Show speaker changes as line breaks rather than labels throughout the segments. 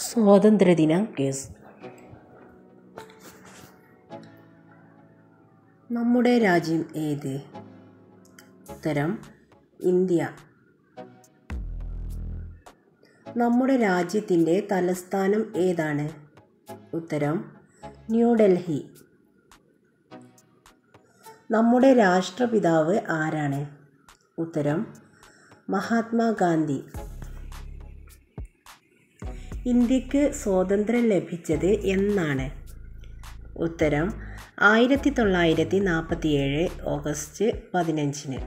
സ്വാതന്ത്ര്യദിന കേസ്. നമ്മുടെ രാജ്യം ഏത്? ഉത്തരം ഇന്ത്യ. നമ്മുടെ രാജ്യത്തിൻ്റെ തലസ്ഥാനം ഏതാണ്? ഉത്തരം ന്യൂഡൽഹി. നമ്മുടെ രാഷ്ട്രപിതാവ് ആരാണ്? ഉത്തരം മഹാത്മാഗാന്ധി. ഇന്ത്യക്ക് സ്വാതന്ത്ര്യം ലഭിച്ചത് എന്നാണ്? ഉത്തരം 1947 ഓഗസ്റ്റ് 15.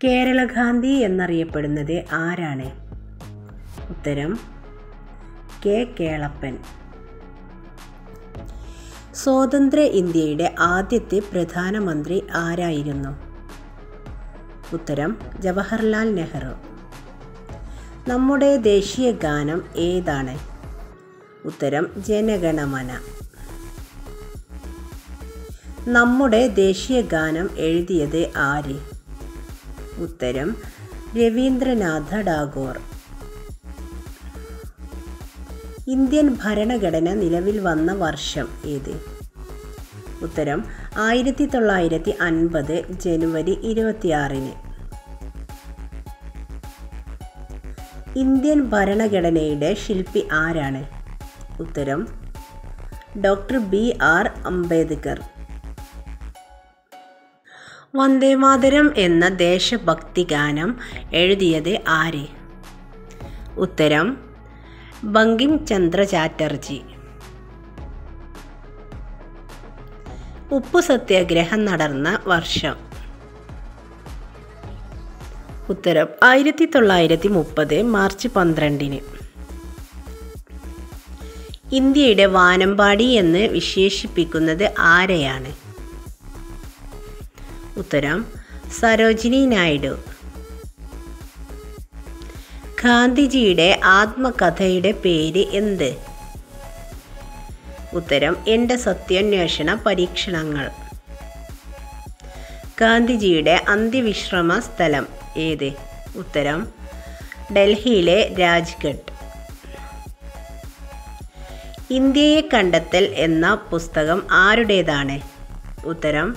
കേരള ഗാന്ധി എന്നറിയപ്പെടുന്നത് ആരാണ്? ഉത്തരം കെ കേളപ്പൻ. സ്വതന്ത്ര ഇന്ത്യയുടെ ആദ്യത്തെ പ്രധാനമന്ത്രി ആരായിരുന്നു? ഉത്തരം ജവഹർലാൽ നെഹ്റു. നമ്മുടെ ദേശീയ ഗാനം ഏതാണ്? ഉത്തരം ജനഗണമന. നമ്മുടെ ദേശീയ ഗാനം എഴുതിയത് ആര്? ഉത്തരം രവീന്ദ്രനാഥ ടാഗോർ. ഇന്ത്യൻ ഭരണഘടന നിലവിൽ വന്ന വർഷം ഏത്? ഉത്തരം 1950 ജനുവരി 26. ഇന്ത്യൻ ഭരണഘടനയുടെ ശില്പി ആരാണ്? ഉത്തരം ഡോക്ടർ BR അംബേദ്കർ. വന്ദേമാതരം എന്ന ദേശഭക്തി ഗാനം എഴുതിയത് ആര്? ഉത്തരം ബങ്കിം ചന്ദ്ര ചാറ്റർജി. ഉപ്പു സത്യാഗ്രഹം നടന്ന വർഷം? ഉത്തരം 1930 മാർച്ച് 12. ഇന്ത്യയുടെ വാനമ്പാടി എന്ന് വിശേഷിപ്പിക്കുന്നത് ആരെയാണ്? ഉത്തരം സരോജിനി നായിഡു. ഗാന്ധിജിയുടെ ആത്മകഥയുടെ പേര് എന്ത്? ഉത്തരം എൻ്റെ സത്യാന്വേഷണ പരീക്ഷണങ്ങൾ. ഗാന്ധിജിയുടെ അന്ത്യവിശ്രമ സ്ഥലം ഏത്? ഉത്തരം ഡൽഹിയിലെ രാജ്ഘട്ട്. ഇന്ത്യയെ കണ്ടെത്തൽ എന്ന പുസ്തകം ആരുടേതാണ്? ഉത്തരം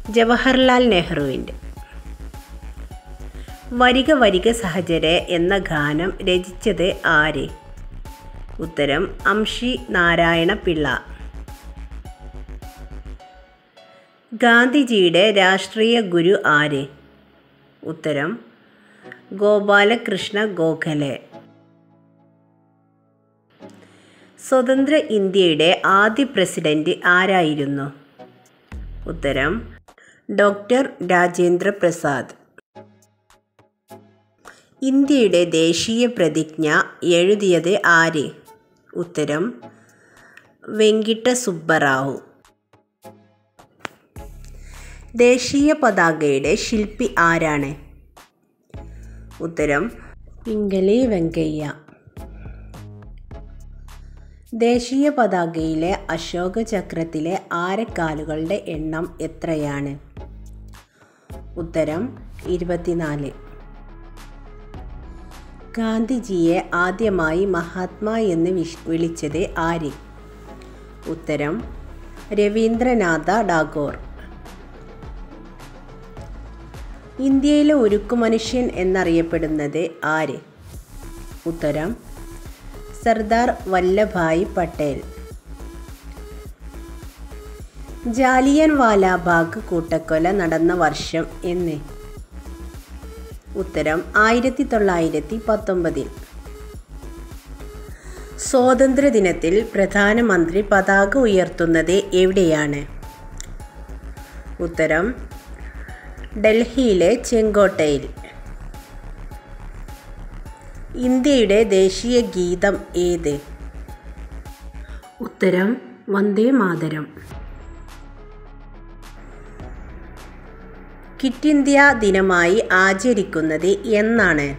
ജവഹർലാൽ നെഹ്റുവിൻ്റെ. വരിക വരിക സഹചരെ എന്ന ഗാനം രചിച്ചത് ആര്? ഉത്തരം അംഷി നാരായണ പിള്ള. ഗാന്ധിജിയുടെ രാഷ്ട്രീയ ഗുരു ആര്? ഉത്തരം ഗോപാലകൃഷ്ണ ഗോഖലെ. സ്വതന്ത്ര ഇന്ത്യയുടെ ആദ്യ പ്രസിഡന്റ് ആരായിരുന്നു? ഉത്തരം ഡോക്ടർ രാജേന്ദ്ര പ്രസാദ്. ഇന്ത്യയുടെ ദേശീയ പ്രതിജ്ഞ എഴുതിയത് ആര്? ഉത്തരം വെങ്കിട്ട സുബ്ബറാവു. ദേശീയ പതാകയുടെ ശില്പി ആരാണ്? ഉത്തരം പിംഗലി വെങ്കയ്യ. ദേശീയ പതാകയിലെ അശോക ചക്രത്തിലെ ആരക്കാലുകളുടെ എണ്ണം എത്രയാണ്? ഉത്തരം 24. ഗാന്ധിജിയെ ആദ്യമായി മഹാത്മാ എന്ന് വിളിച്ചത് ആര്? ഉത്തരം രവീന്ദ്രനാഥ ടാഗോർ. ഇന്ത്യയിലെ ഉരുക്കു മനുഷ്യൻ എന്നറിയപ്പെടുന്നത് ആര്? ഉത്തരം സർദാർ വല്ലഭായ് പട്ടേൽ. ജാലിയൻ വാലാബാഗ് കൂട്ടക്കൊല നടന്ന വർഷം എന്ന്? ഉത്തരം 1919. സ്വാതന്ത്ര്യദിനത്തിൽ പ്രധാനമന്ത്രി പതാക ഉയർത്തുന്നത് എവിടെയാണ്? ഉത്തരം ഡൽഹിയിലെ ചെങ്കോട്ടയിൽ. ഇന്ത്യയുടെ ദേശീയ ഗീതം ഏത്? ഉത്തരം വന്ദേമാതരം. ക്വിറ്റ് ഇന്ത്യ ദിനമായി ആചരിക്കുന്നത് എന്നാണ്?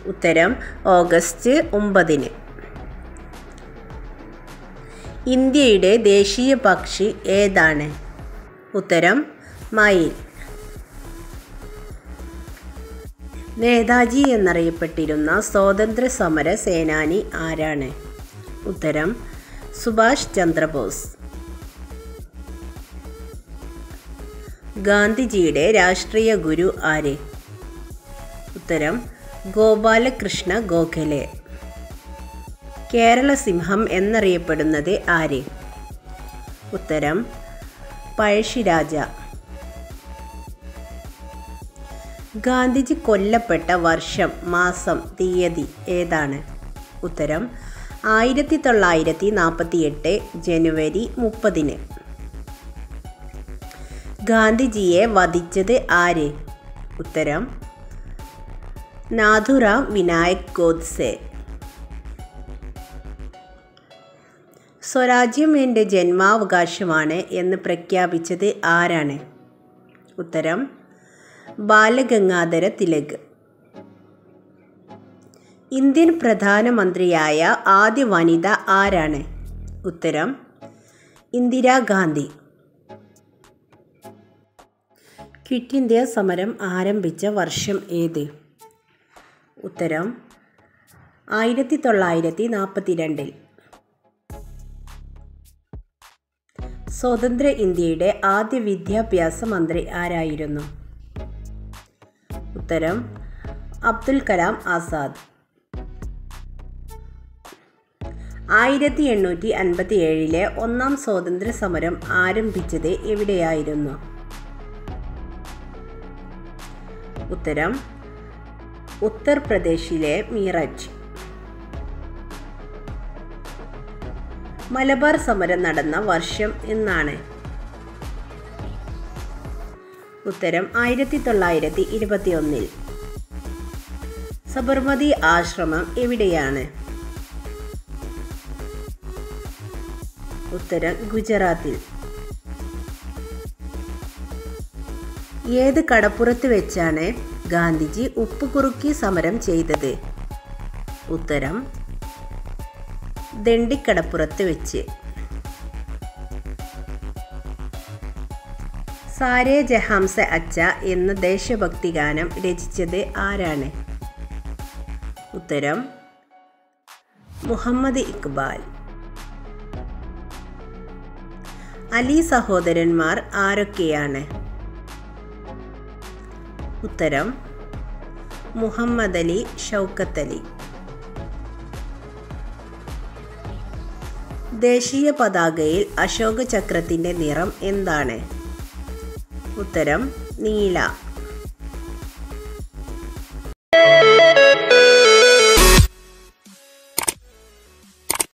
ഉത്തരം ഓഗസ്റ്റ് 9. ഇന്ത്യയുടെ ദേശീയ പക്ഷി ഏതാണ്? ഉത്തരം മയിൽ. നേതാജി എന്നറിയപ്പെട്ടിരുന്ന സ്വാതന്ത്ര്യ സമര സേനാനി ആരാണ്? ഉത്തരം സുഭാഷ് ചന്ദ്രബോസ്. ഗാന്ധിജിയുടെ രാഷ്ട്രീയ ഗുരു ആര്? ഉത്തരം ഗോപാലകൃഷ്ണ ഗോഖലെ. കേരള സിംഹം എന്നറിയപ്പെടുന്നത് ആര്? ഉത്തരം പഴശ്ശിരാജ. ഗാന്ധിജി കൊല്ലപ്പെട്ട വർഷം, മാസം, തീയതി ഏതാണ്? ഉത്തരം 1948 ജനുവരി 30. ഗാന്ധിജിയെ വധിച്ചത് ആര്? ഉത്തരം നാഥുറാം വിനായക് ഗോഡ്സെ. സ്വരാജ്യം എൻ്റെ ജന്മാവകാശമാണ് എന്ന് പ്രഖ്യാപിച്ചത് ആരാണ്? ഉത്തരം ബാലഗംഗാധര തിലക്. ഇന്ത്യൻ പ്രധാനമന്ത്രിയായ ആദ്യ വനിത ആരാണ്? ഉത്തരം ഇന്ദിരാഗാന്ധി. ക്വിറ്റ് ഇന്ത്യ സമരം ആരംഭിച്ച വർഷം ഏത്? ഉത്തരം 1942. സ്വതന്ത്ര ഇന്ത്യയുടെ ആദ്യ വിദ്യാഭ്യാസ മന്ത്രി ആരായിരുന്നു? ഉത്തരം അബ്ദുൽ കലാം ആസാദ്. 1857 ഒന്നാം സ്വാതന്ത്ര്യ സമരം ആരംഭിച്ചത് എവിടെയായിരുന്നു? ഉത്തരം ഉത്തർപ്രദേശിലെ മീററ്റ്. മലബാർ സമരം നടന്ന വർഷം എന്നാണ്? ഉത്തരം 1921. സബർമതി ആശ്രമം എവിടെയാണ്? ഉത്തരം ഗുജറാത്തിൽ. ഏത് കടപ്പുറത്ത് വെച്ചാണ് ഗാന്ധിജി ഉപ്പുകുറുക്കി സമരം ചെയ്തത്? ഉത്തരം ദണ്ഡിക്കടപ്പുറത്ത് വെച്ച്. സാരേ ജഹാംസെ അച്ച എന്ന ദേശഭക്തി ഗാനം രചിച്ചത് ആരാണ്? ഉത്തരം മുഹമ്മദ് ഇക്ബാൽ. അലി സഹോദരന്മാർ ആരൊക്കെയാണ്? ഉത്തരം മുഹമ്മദ് അലി, ഷൗക്കത്ത് അലി. ദേശീയ പതാകയിൽ അശോക ചക്രത്തിൻ്റെ നിറം എന്താണ്? ഉത്തരം നീല.